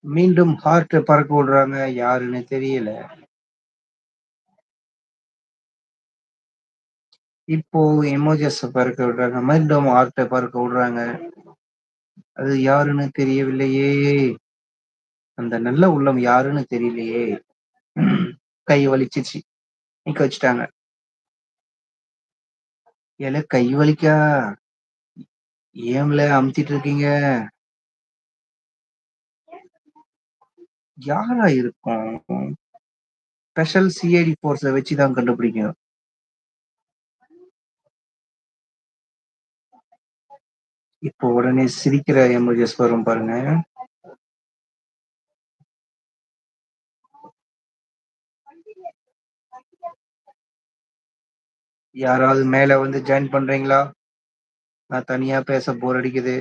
மீண்டும் ஹார்ட்ட பறக்க விடுறாங்க. யாருன்னு தெரியல. இப்போ எமோஜஸ பறக்க விடுறாங்க. மீண்டும் ஹார்ட்ட பறக்க விடுறாங்க. அது யாருன்னு தெரியவில்லையே! அந்த நல்ல உள்ளம் யாருன்னு தெரியலையே! கை வலிச்சுச்சு. நிக்க வச்சுட்டாங்க. "ஏலே கை வலிக்கா? ஏம்ல அமுத்திட்டு இருக்கீங்க?" யாரா இருக்கும்? ஸ்பெஷல் சிஐடி ஃபோர்ஸ வச்சு தான் கண்டுபிடிக்கணும். இப்போ உடனே சிரிக்கிற எமோஜிஸ் வரும் பாருங்க. யாராவது மேல வந்து ஜாயின் பண்றீங்களா? நான் தனியா பேச போர் அடிக்குது.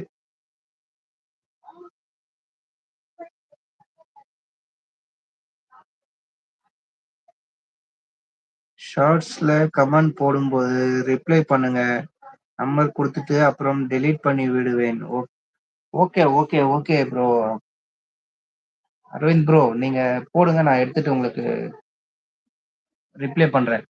ஷார்ட்ஸ்ல கமெண்ட் போடும்போது ரிப்ளை பண்ணுங்க. நம்பர் குடுத்துட்டு அப்புறம் டெலீட் பண்ணி விடுவேன். Okay, okay, okay bro. Aravind bro நீங்க போடுங்க. நான் எடுத்துட்டு உங்களுக்கு ரிப்ளை பண்றேன்.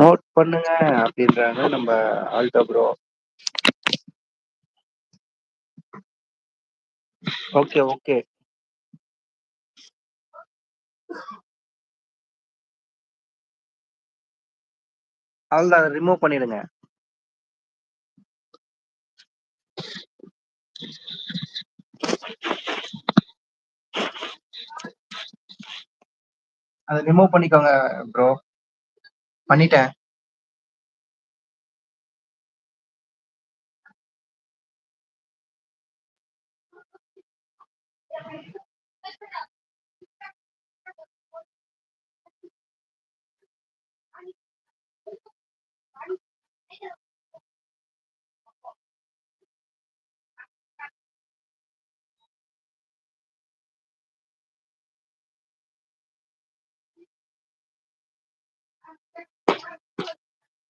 நோட் பண்ணுங்க அப்படின்றாங்க நம்ம ஆல்டோ ப்ரோ. Okay, okay. அவ்வளதான் அத ரிமூவ் பண்ணிடுங்க. அத ரிமூவ் பண்ணிக்கோங்க ப்ரோ. பண்ணிட்டேன்.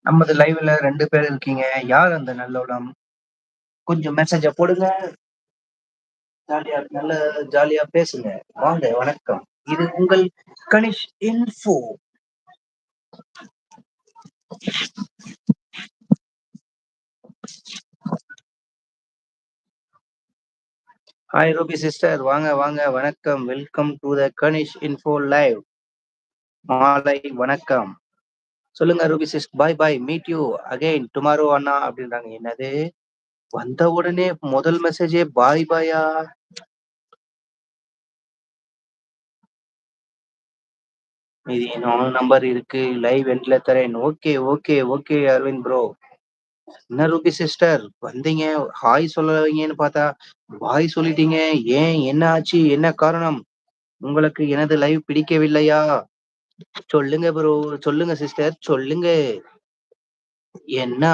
நமது லைவ்ல 2 பேர் இருக்கீங்க. யார் அந்த நல்லோடம்? கொஞ்சம் மெசேஜ போடுங்க. நல்ல ஜாலியா பேசுங்க. வாங்க, வணக்கம். இது உங்கள் Kanish info. Hi Ruby sister. வாங்க, வாங்க. வணக்கம். Welcome to the Kanish info live. மாலை வணக்கம். சொல்லுங்க Ruby bye bye. Meet you again tomorrow அண்ணா அப்படின்றாங்க. என்னது? வந்த உடனே முதல் மெசேஜே பாய் பாயா? இது என்னோட நம்பர் இருக்கு. லைவ் எண்ட்ல தரேன். Okay, okay, okay Aravind bro. என்ன ரூபி சிஸ்டர் வந்தீங்க, ஹாய் சொல்லுவீங்கன்னு பார்த்தா, பாய் சொல்லிட்டீங்க. ஏன்? என்ன ஆச்சு? என்ன காரணம்? உங்களுக்கு எனது லைவ் பிடிக்கவில்லையா? சொல்லுங்க ப்ரோ. சொல்லுங்க சிஸ்டர். சொல்லுங்க. என்ன